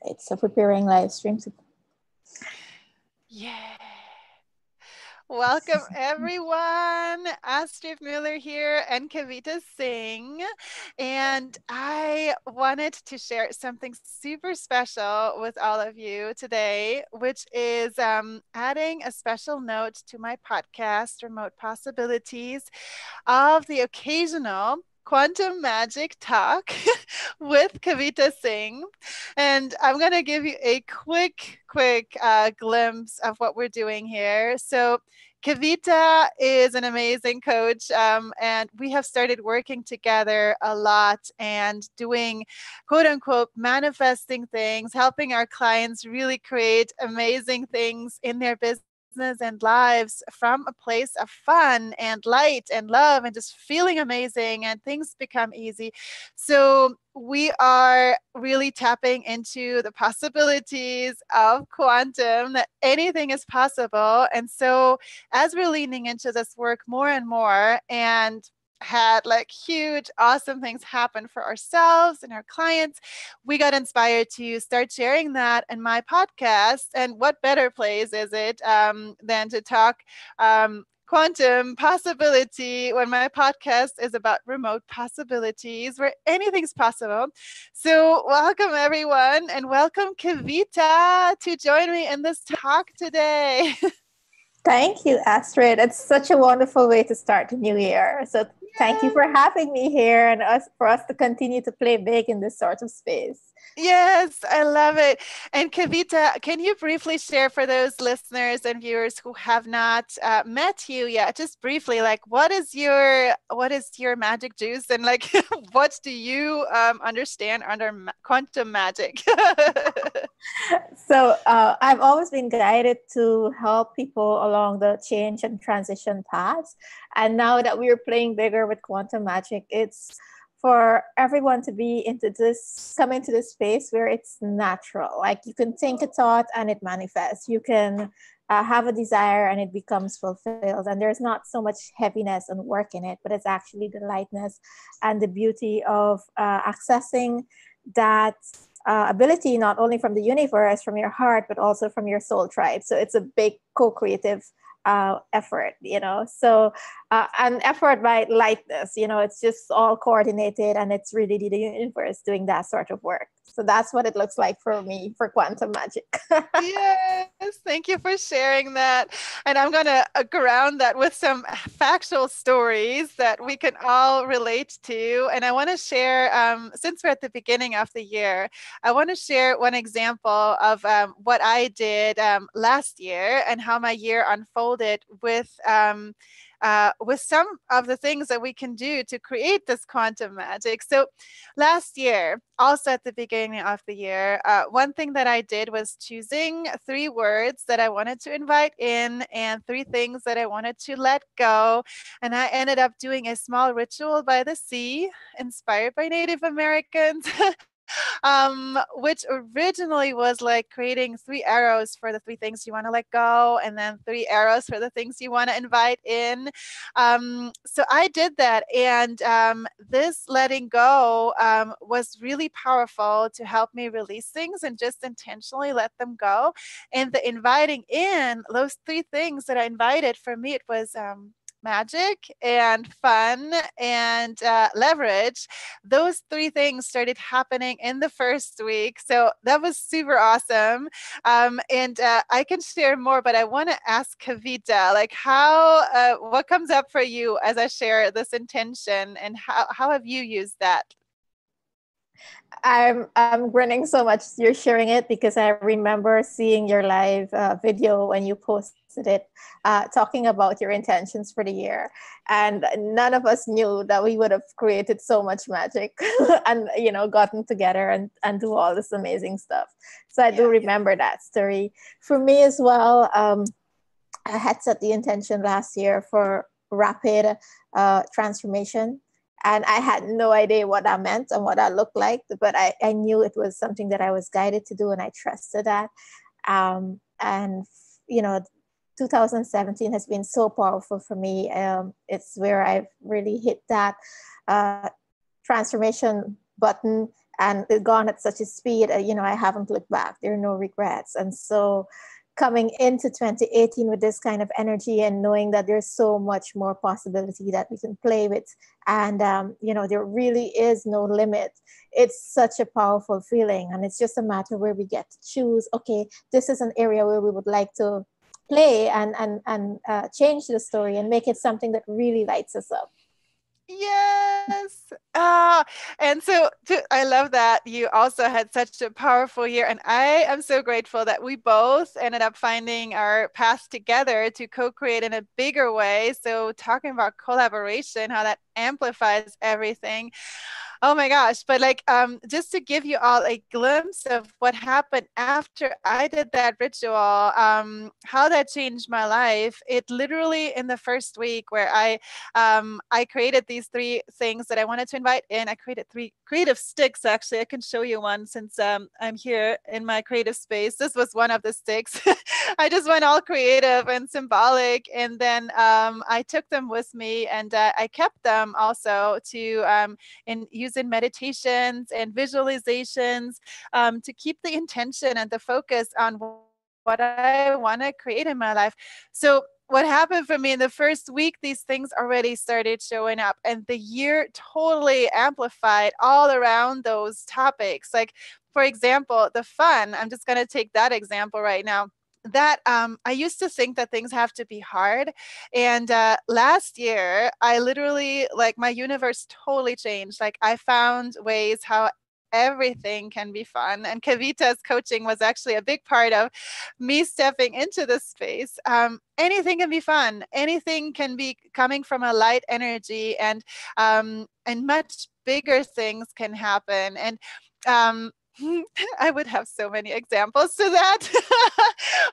It's a preparing live stream. Yeah. Welcome everyone. Astrid Mueller here and Kavita Singh. And I wanted to share something super special with all of you today, which is adding a special note to my podcast, Remote Possibilities, of the occasional quantum magic talk with Kavita Singh. And I'm going to give you a quick glimpse of what we're doing here. So Kavita is an amazing coach, and we have started working together a lot and doing quote unquote manifesting things, helping our clients really create amazing things in their business and lives from a place of fun and light and love and just feeling amazing, and things become easy. So we are really tapping into the possibilities of quantum, that anything is possible. And so as we're leaning into this work more and more, and had like huge awesome things happen for ourselves and our clients, we got inspired to start sharing that in my podcast. And what better place is it than to talk quantum possibility when my podcast is about remote possibilities where anything's possible. So welcome everyone, and welcome Kavita to join me in this talk today. Thank you, Astrid. It's such a wonderful way to start the new year. So thank you for having me here and for us to continue to play big in this sort of space. Yes, I love it. And Kavita, can you briefly share for those listeners and viewers who have not met you yet, just briefly, like what is your magic juice, and like what do you understand under quantum magic? So I've always been guided to help people along the change and transition paths. And now that we're playing bigger with quantum magic, it's for everyone to be come into this space where it's natural. Like you can think a thought and it manifests. You can have a desire and it becomes fulfilled. And there's not so much heaviness and work in it, but it's actually the lightness and the beauty of accessing that ability, not only from the universe, from your heart, but also from your soul tribe. So it's a big co-creative effort, so an effort by lightness, it's just all coordinated, and it's really the universe doing that sort of work. So that's what it looks like for me for quantum magic. Yes, thank you for sharing that. And I'm going to ground that with some factual stories that we can all relate to. And I want to share, since we're at the beginning of the year, I want to share one example of what I did last year and how my year unfolded with some of the things that we can do to create this quantum magic. So last year, also at the beginning of the year, one thing that I did was choosing 3 words that I wanted to invite in and 3 things that I wanted to let go. And I ended up doing a small ritual by the sea, inspired by Native Americans. Which originally was like creating 3 arrows for the 3 things you want to let go, and then 3 arrows for the things you want to invite in. So I did that, and this letting go was really powerful to help me release things and just intentionally let them go. And the inviting in, those 3 things that I invited, for me, it was magic and fun and leverage. Those 3 things started happening in the first week. So that was super awesome. And I can share more, but I want to ask Kavita, like what comes up for you as I share this intention, and how have you used that? I'm grinning so much you're sharing it, because I remember seeing your live video when you posted it, talking about your intentions for the year, and none of us knew that we would have created so much magic and gotten together and do all this amazing stuff. So I do remember that story. For me as well, I had set the intention last year for rapid transformation. And I had no idea what that meant and what that looked like, but I knew it was something that I was guided to do, and I trusted that. And 2017 has been so powerful for me. It's where I've really hit that transformation button and it gone at such a speed, I haven't looked back. There are no regrets. And so coming into 2018 with this kind of energy and knowing that there's so much more possibility that we can play with, and there really is no limit. It's such a powerful feeling, and it's just a matter where we get to choose, okay, this is an area where we would like to play and change the story and make it something that really lights us up. Yes. And so I love that you also had such a powerful year. And I am so grateful that we both ended up finding our path together to co-create in a bigger way. So talking about collaboration, how that amplifies everything. Oh my gosh. But like, just to give you all a glimpse of what happened after I did that ritual, how that changed my life. It literally in the first week where I created these 3 things that I wanted to invite in. I created 3 creative sticks. Actually, I can show you one since I'm here in my creative space. This was one of the sticks. I just went all creative and symbolic. And then I took them with me, and I kept them also to use in meditations and visualizations to keep the intention and the focus on what I want to create in my life. So what happened for me in the first week, these things already started showing up, and the year totally amplified all around those topics. Like, for example, the fun. I'm just going to take that example right now. That I used to think that things have to be hard. And last year, I literally, like, my universe totally changed. Like, I found ways how everything can be fun. And Kavita's coaching was actually a big part of me stepping into this space. Anything can be fun. Anything can be coming from a light energy, and much bigger things can happen. And I would have so many examples to that.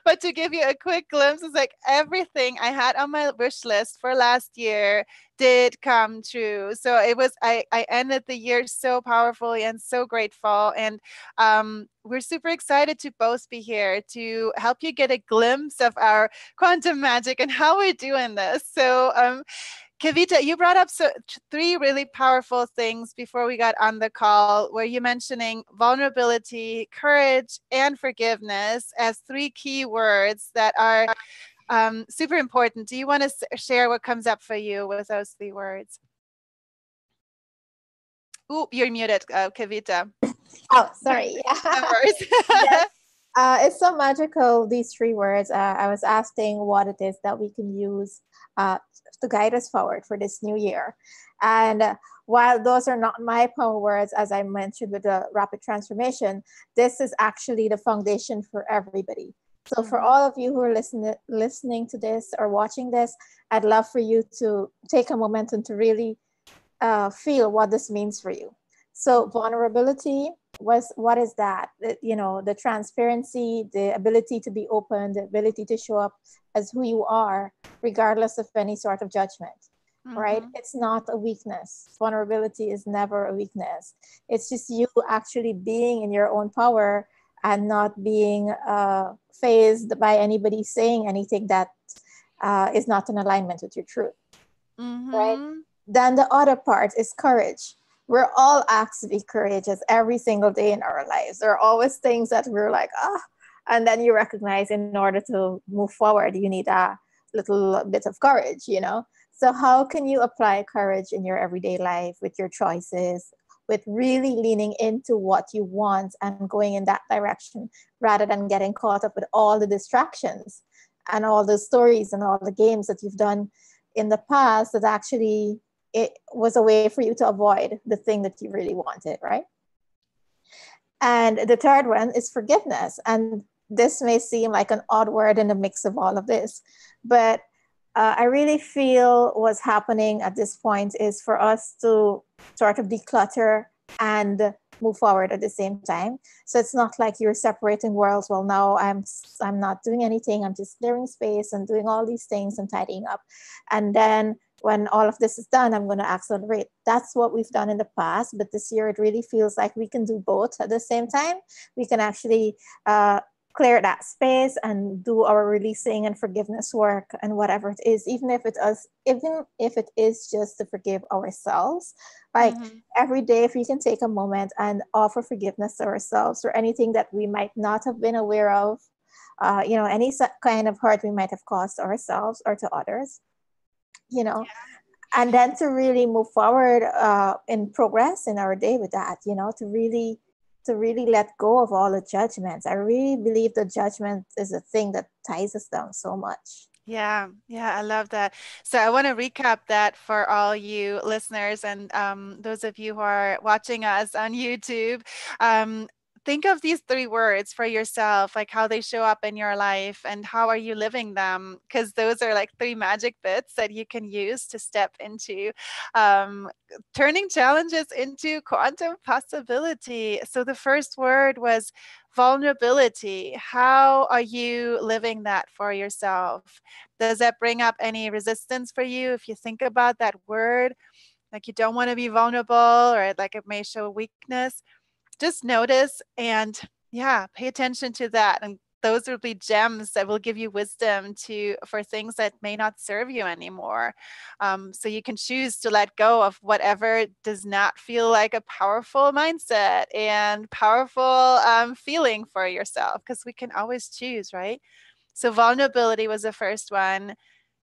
But to give you a quick glimpse, it's like everything I had on my wish list for last year did come true. So it was, I ended the year so powerfully and so grateful. And we're super excited to both be here to help you get a glimpse of our quantum magic and how we're doing this. So Kavita, you brought up 3 really powerful things before we got on the call, where you mentioning vulnerability, courage, and forgiveness as 3 key words that are super important. Do you want to share what comes up for you with those 3 words? Ooh, you're muted, Kavita. Oh, sorry. No worries. Yes. It's so magical, these 3 words. I was asking what it is that we can use to guide us forward for this new year. And while those are not my power words, as I mentioned with the rapid transformation, this is actually the foundation for everybody. So for all of you who are listening to this or watching this, I'd love for you to take a moment and to really feel what this means for you. So vulnerability was, what is that? The transparency, the ability to be open, the ability to show up as who you are, regardless of any sort of judgment, right? It's not a weakness. Vulnerability is never a weakness. It's just you actually being in your own power and not being fazed by anybody saying anything that is not in alignment with your truth, right? Then the other part is courage. We're all asked to be courageous every single day in our lives. There are always things that we're like, and then you recognize in order to move forward, you need a little bit of courage, So how can you apply courage in your everyday life with your choices, with really leaning into what you want and going in that direction rather than getting caught up with all the distractions and all the stories and all the games that you've done in the past that actually it was a way for you to avoid the thing that you really wanted, right? And the third one is forgiveness. And this may seem like an odd word in the mix of all of this, but I really feel what's happening at this point is for us to sort of declutter and move forward at the same time. So it's not like you're separating worlds. Well, now I'm not doing anything. I'm just clearing space and doing all these things and tidying up. And then when all of this is done, I'm going to accelerate. That's what we've done in the past. But this year, it really feels like we can do both at the same time. We can actually clear that space and do our releasing and forgiveness work and whatever it is, even if it is just to forgive ourselves. Like Mm-hmm. every day, if we can take a moment and offer forgiveness to ourselves for anything that we might not have been aware of, any kind of hurt we might have caused ourselves or to others, you know, and then to really move forward in progress in our day with that, to really let go of all the judgments. I really believe the judgment is a thing that ties us down so much. Yeah, yeah, I love that. So I want to recap that for all you listeners and those of you who are watching us on YouTube. Um, think of these three words for yourself, like how they show up in your life and how are you living them? Because those are like three magic bits that you can use to step into um, turning challenges into quantum possibility. So the first word was vulnerability. How are you living that for yourself? Does that bring up any resistance for you if you think about that word? Like you don't want to be vulnerable or like it may show weakness. Just notice and yeah, pay attention to that. And those will be gems that will give you wisdom to for things that may not serve you anymore. So you can choose to let go of whatever does not feel like a powerful mindset and powerful feeling for yourself, because we can always choose, right? So vulnerability was the first one.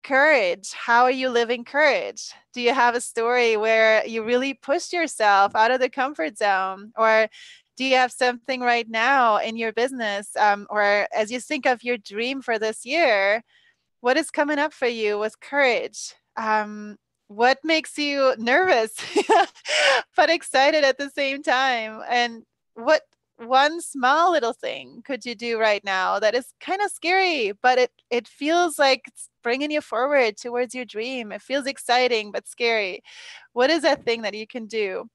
Courage. How are you living courage? Do you have a story where you really pushed yourself out of the comfort zone? Or do you have something right now in your business? Or as you think of your dream for this year, what is coming up for you with courage? What makes you nervous but excited at the same time? And what one small little thing could you do right now that is kind of scary, but it feels like it's bringing you forward towards your dream? It feels exciting but scary. What is that thing that you can do?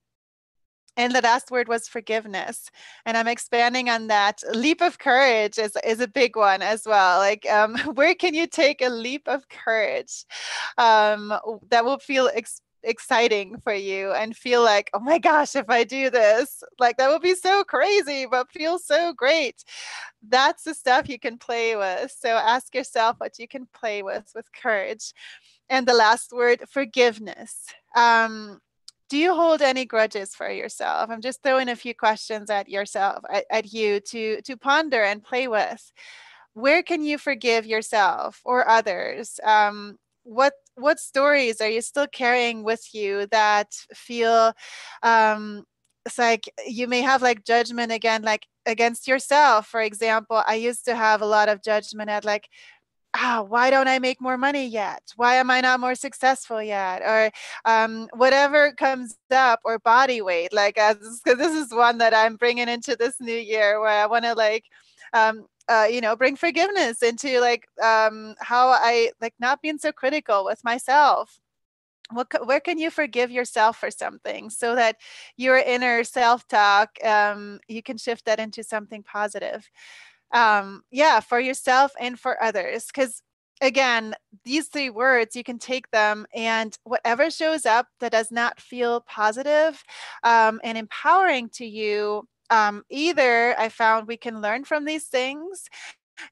And the last word was forgiveness. And I'm expanding on that. Leap of courage is a big one as well. Like, where can you take a leap of courage that will feel exciting for you and feel like, oh my gosh, if I do this, like that will be so crazy, but feel so great. That's the stuff you can play with. So ask yourself what you can play with courage. And the last word, forgiveness. Do you hold any grudges for yourself? I'm just throwing a few questions at yourself, at you to ponder and play with. Where can you forgive yourself or others? What stories are you still carrying with you that feel it's like you may have like judgment again, like against yourself? For example, I used to have a lot of judgment at like, why don't I make more money yet? Why am I not more successful yet? Or whatever comes up, or body weight, like because this is one that I'm bringing into this new year where I want to like, bring forgiveness into like how I like not being so critical with myself. Where can you forgive yourself for something so that your inner self-talk, you can shift that into something positive? Yeah, for yourself and for others. Because again, these three words, you can take them and whatever shows up that does not feel positive and empowering to you, either I found we can learn from these things,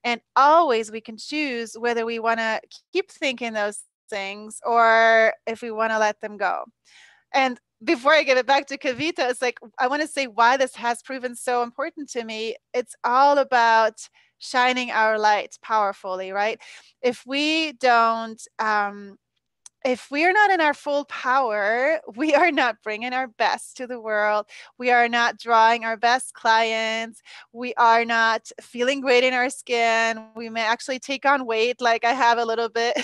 and always we can choose whether we want to keep thinking those things or if we want to let them go. And before I give it back to Kavita, it's like, I want to say why this has proven so important to me. It's all about shining our light powerfully, right? If we don't, if we are not in our full power, we are not bringing our best to the world. We are not drawing our best clients. We are not feeling great in our skin. We may actually take on weight, like I have a little bit.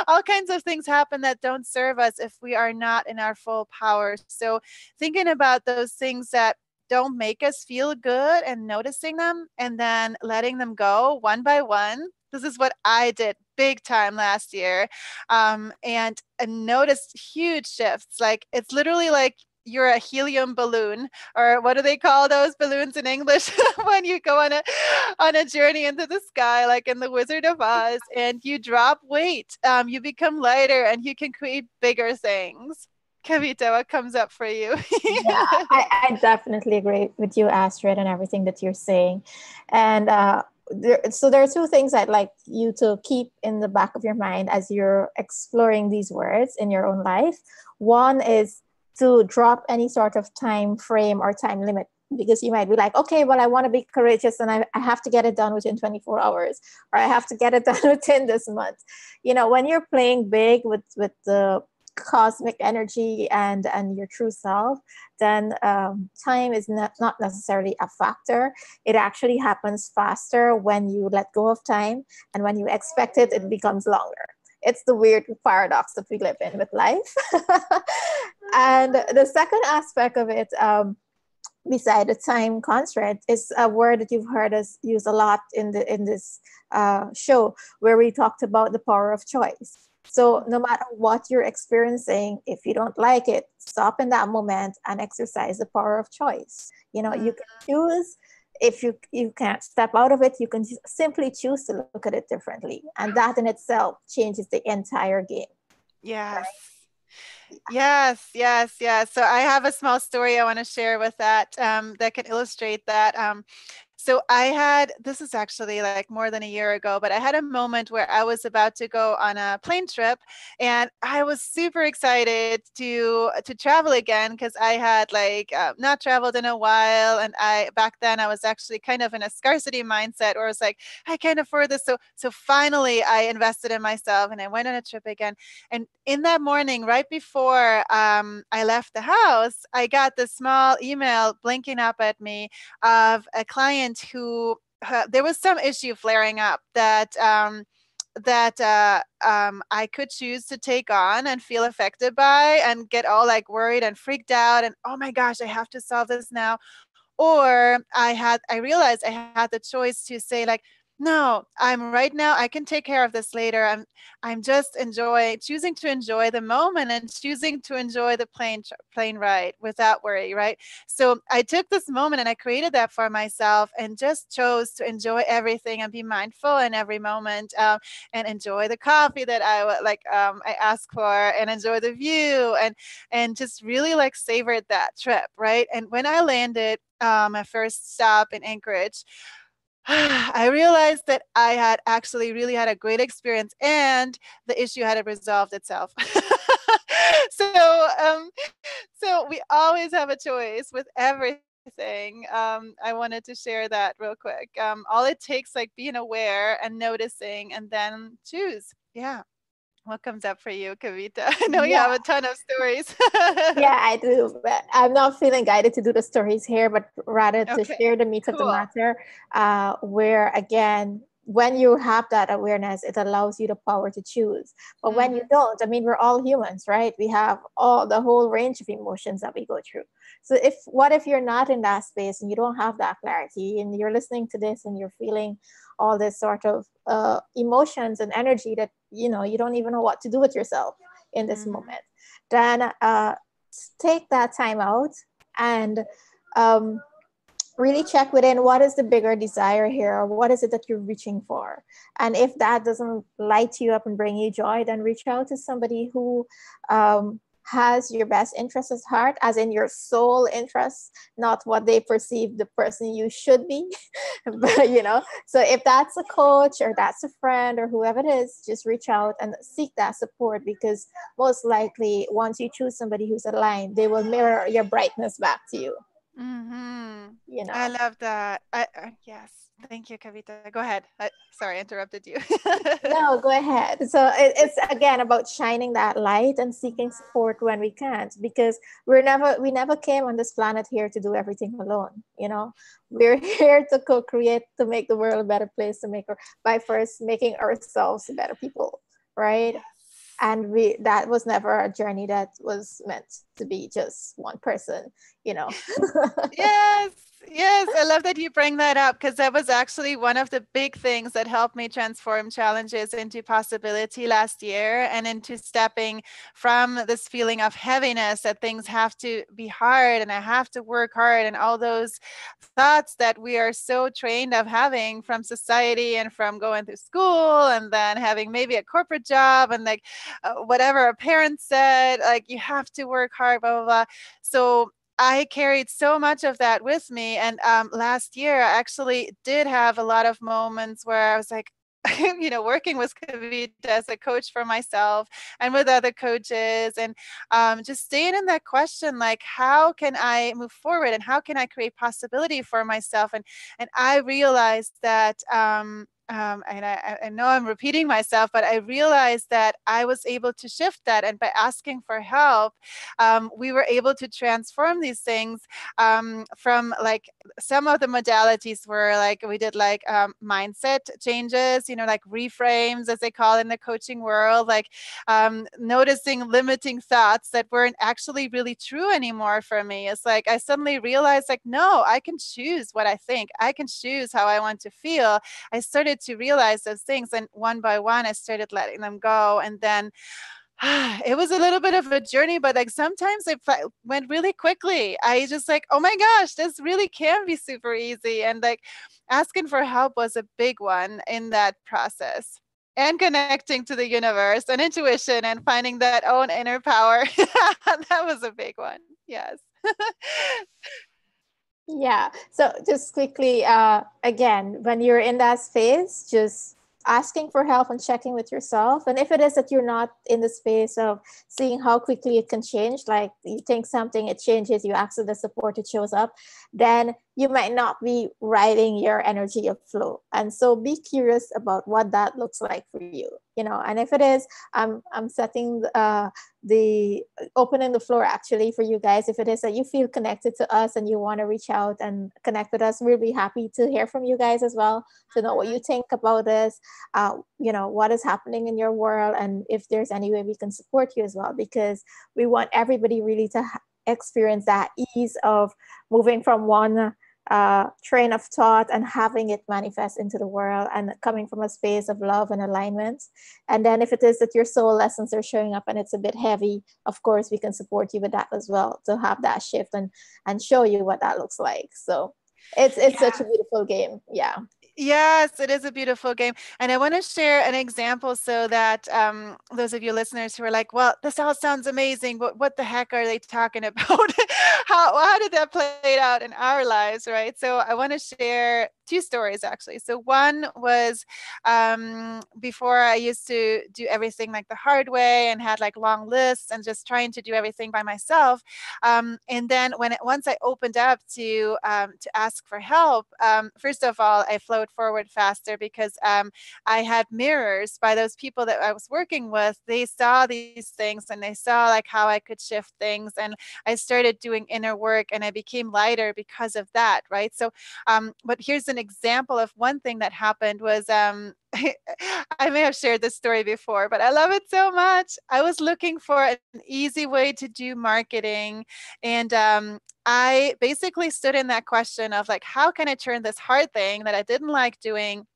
All kinds of things happen that don't serve us if we are not in our full power. So, thinking about those things that don't make us feel good and noticing them and then letting them go one by one. This is what I did big time last year, and noticed huge shifts. Like it's literally like you're a helium balloon, or what do they call those balloons in English when you go on a journey into the sky, like in the Wizard of Oz, and you drop weight, you become lighter and you can create bigger things. Kavita, what comes up for you? Yeah, I definitely agree with you, Astrid, and everything that you're saying. And so there are two things I'd like you to keep in the back of your mind as you're exploring these words in your own life. One is to drop any sort of time frame or time limit, because you might be like, okay, well, I want to be courageous and I have to get it done within 24 hours, or I have to get it done within this month. You know, when you're playing big with the cosmic energy and your true self, then time is not necessarily a factor. It actually happens faster when you let go of time, and when you expect it, it becomes longer. It's the weird paradox that we live in with life. And the second aspect of it, beside the time constraint, is a word that you've heard us use a lot in this show, where we talked about the power of choice. So no matter what you're experiencing, if you don't like it, stop in that moment and exercise the power of choice. You know, you can choose. If you can't step out of it, you can simply choose to look at it differently, and that in itself changes the entire game. Yes. Yes, yes, yes. So I have a small story I want to share with that, that can illustrate that. So I had, this is actually like more than a year ago, but I had a moment where I was about to go on a plane trip, and I was super excited to travel again, because I had like not traveled in a while, and I back then I was actually kind of in a scarcity mindset, where I was like, I can't afford this. So finally I invested in myself and I went on a trip again. And in that morning, right before I left the house, I got this small email blinking up at me of a client who there was some issue flaring up that I could choose to take on and feel affected by and get all like worried and freaked out and, oh my gosh, I have to solve this now. Or I realized I had the choice to say like, no, I'm right now, I can take care of this later. I'm just choosing to enjoy the moment and choosing to enjoy the plane ride without worry, right? So I took this moment and I created that for myself and just chose to enjoy everything and be mindful in every moment, and enjoy the coffee that I asked for, and enjoy the view, and just really like savored that trip, right? And when I landed, my first stop in Anchorage, I realized that I had actually really had a great experience, and the issue had resolved itself. so, so we always have a choice with everything. I wanted to share that real quick. All it takes, like being aware and noticing, and then choose. Yeah. What comes up for you, Kavita? I know you Yeah, have a ton of stories. yeah, I do. But I'm not feeling guided to do the stories here, but rather to Okay, share the meat of the cool. matter, where again, when you have that awareness, it allows you the power to choose. But when you Mhm. don't, I mean, we're all humans, right? We have all the whole range of emotions that we go through. So what if you're not in that space and you don't have that clarity, and you're listening to this and you're feeling all this sort of emotions and energy that you don't even know what to do with yourself in this Mhm. moment, then take that time out and um, really check within, what is the bigger desire here? What is it that you're reaching for? And if that doesn't light you up and bring you joy, then reach out to somebody who has your best interests at heart, as in your soul interests, not what they perceive the person you should be. But so if that's a coach or that's a friend or whoever it is, just reach out and seek that support, because most likely once you choose somebody who's aligned, they will mirror your brightness back to you Mhm. you I know love that. Yes. Thank you, Kavita. Go ahead. Sorry, I interrupted you. No, go ahead. So it's again about shining that light and seeking support when we can't, because we never came on this planet here to do everything alone. We're here to co-create, to make the world a better place, by first making ourselves better people, right? Yes. And that was never a journey that was meant to be just one person. Yes, yes. I love that you bring that up, because that was actually one of the big things that helped me transform challenges into possibility last year, and into stepping from this feeling of heaviness that things have to be hard and I have to work hard, and all those thoughts that we are so trained of having from society and from going through school, and then having maybe a corporate job, and like whatever our parents said, like you have to work hard, blah, blah, blah. So I carried so much of that with me. And last year, I actually did have a lot of moments where I was like, working with Kavita as a coach for myself and with other coaches, and just staying in that question, like, how can I move forward and how can I create possibility for myself? And I realized that, and I know I'm repeating myself, but I realized that I was able to shift that. And by asking for help, we were able to transform these things, from like some of the modalities were like, we did like mindset changes, like reframes, as they call it in the coaching world, like noticing limiting thoughts that weren't actually really true anymore for me. It's like I suddenly realized, like, no, I can choose what I think. I can choose how I want to feel. I started to realize those things, and one by one, I started letting them go. And then it was a little bit of a journey, but like sometimes it went really quickly. I just like, oh my gosh, this really can be super easy. And like asking for help was a big one in that process. And connecting to the universe and intuition and finding that own inner power. That was a big one. Yes. Yeah. So just quickly, again, when you're in that space, just asking for help and checking with yourself. And if it is that you're not in the space of seeing how quickly it can change, like you think something, it changes, you ask for the support, it shows up, then you might not be riding your energy of flow. And so be curious about what that looks like for you, and if it is, I'm setting the opening the floor actually for you guys. If it is that you feel connected to us and you want to reach out and connect with us, we'll be happy to hear from you guys as well, to know what you think about this, what is happening in your world, and if there's any way we can support you as well, because we want everybody really to experience that ease of moving from one train of thought and having it manifest into the world, and coming from a space of love and alignment. And then if it is that your soul lessons are showing up and it's a bit heavy, of course we can support you with that as well, to have that shift and show you what that looks like. So it's such a beautiful game. Yeah. Yes, it is a beautiful game. And I want to share an example so that those of you listeners who are like, well, this all sounds amazing, but what the heck are they talking about? How did that play out in our lives, right? So I want to share two stories, actually. So one was before, I used to do everything like the hard way and had like long lists and just trying to do everything by myself. And then once I opened up to ask for help, first of all, I flowed forward faster because I had mirrors by those people that I was working with. They saw these things and they saw like how I could shift things, and I started doing inner work and I became lighter because of that, right? So but here's an example of one thing that happened was I may have shared this story before, but I love it so much. I was looking for an easy way to do marketing, and I basically stood in that question of like, how can I turn this hard thing that I didn't like doing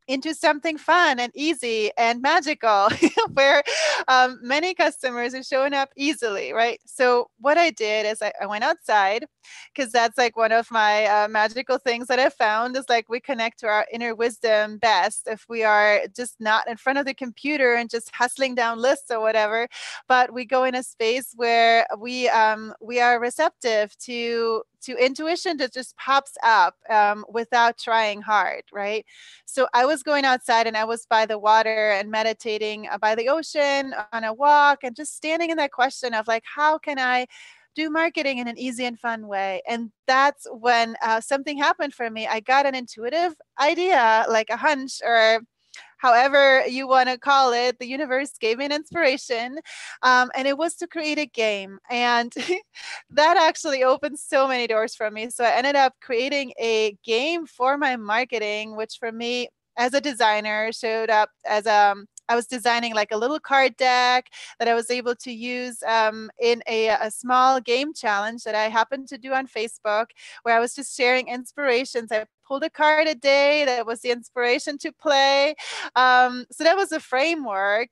into something fun and easy and magical, where many customers are showing up easily, right? So what I did is I went outside, because that's like one of my magical things that I found is like we connect to our inner wisdom best if we are just not in front of the computer and just hustling down lists or whatever, but we go in a space where we are receptive to intuition that just pops up without trying hard, right? So I was going outside and I was by the water and meditating by the ocean on a walk, and just standing in that question of like, how can I do marketing in an easy and fun way? And that's when something happened for me. I got an intuitive idea, like a hunch, or however you want to call it. The universe gave me an inspiration, and it was to create a game. And that actually opened so many doors for me. So I ended up creating a game for my marketing, which for me as a designer showed up as I was designing like a little card deck that I was able to use in a small game challenge that I happened to do on Facebook, where I was just sharing inspirations. I pulled a card a day that was the inspiration to play. So that was a framework.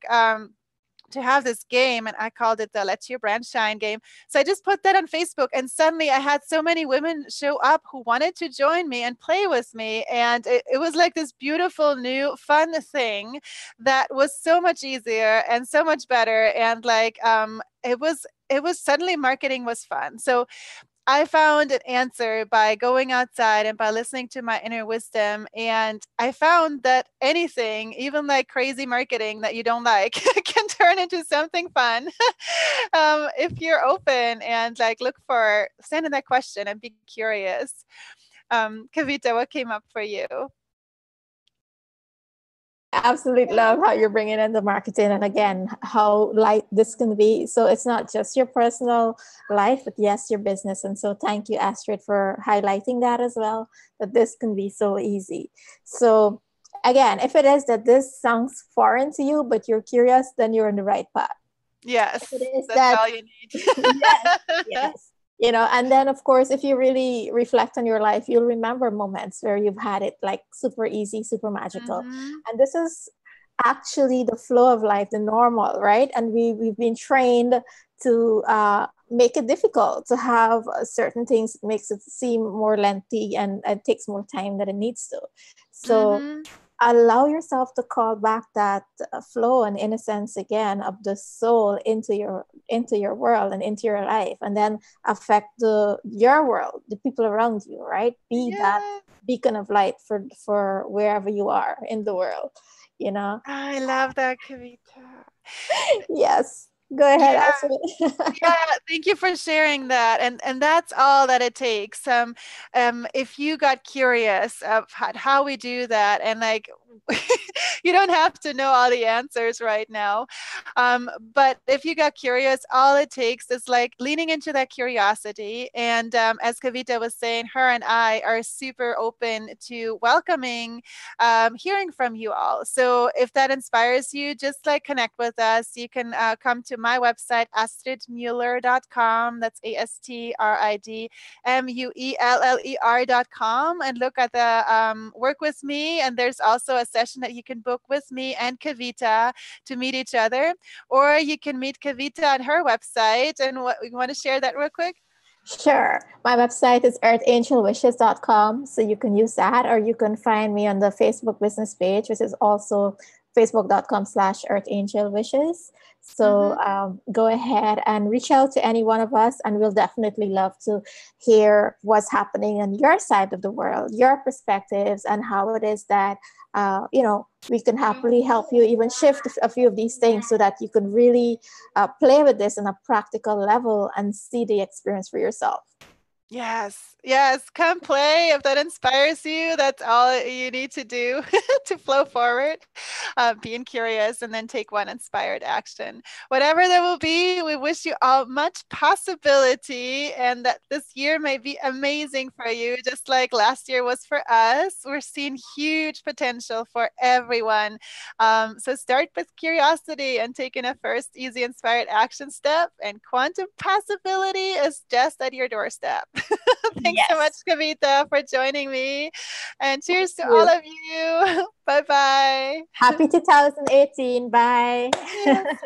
To have this game, and I called it the Let Your Brand Shine game. So I just put that on Facebook, and suddenly I had so many women show up who wanted to join me and play with me. And it was like this beautiful, new, fun thing that was so much easier and so much better. And like, it was suddenly marketing was fun. So I found an answer by going outside and by listening to my inner wisdom. And I found that anything, even like crazy marketing that you don't like, can turn into something fun if you're open and like send in that question and be curious. Kavita, what came up for you? I absolutely love how you're bringing in the marketing, and again, how light this can be. So it's not just your personal life, but yes, your business. And so thank you, Astrid, for highlighting that as well, that this can be so easy. So again, if it is that this sounds foreign to you, but you're curious, then you're on the right path. Yes, If it is that's that, all you need. yes, yes. You know, and then of course, if you really reflect on your life, you'll remember moments where you've had it like super easy, super magical. And this is actually the flow of life, the normal, right? And we've been trained to make it difficult, to have certain things. It makes it seem more lengthy, and it takes more time than it needs to. So allow yourself to call back that flow and innocence again of the soul into your world and into your life, and then affect your world, the people around you, right? Be that beacon of light for wherever you are in the world, you know. I love that, Kavita. Yes, go ahead, Astrid. Yeah, thank you for sharing that. And that's all that it takes. If you got curious of how we do that, and like you don't have to know all the answers right now. But if you got curious, all it takes is like leaning into that curiosity. And as Kavita was saying, her and I are super open to welcoming, hearing from you all. So if that inspires you, just like connect with us. You can come to my website, astridmueller.com. That's AstridMueller.com, and look at the work with me. And there's also a session that you can book with me and Kavita to meet each other, or you can meet Kavita on her website. And you want to share that real quick? Sure. My website is earthangelwishes.com. So you can use that, or you can find me on the Facebook business page, which is also facebook.com/earthangelwishes. So go ahead and reach out to any one of us, and we'll definitely love to hear what's happening on your side of the world, your perspectives, and how it is that, we can happily help you even shift a few of these things so that you can really play with this on a practical level and see the experience for yourself. Yes, come play. If that inspires you, that's all you need to do to flow forward, being curious, and then take one inspired action. Whatever there will be, we wish you all much possibility, and that this year may be amazing for you, just like last year was for us. We're seeing huge potential for everyone. So start with curiosity and taking a first easy inspired action step, and quantum possibility is just at your doorstep. Thanks so much, Kavita, for joining me. And cheers to all of you. Bye-bye. Happy 2018. Bye. Yes.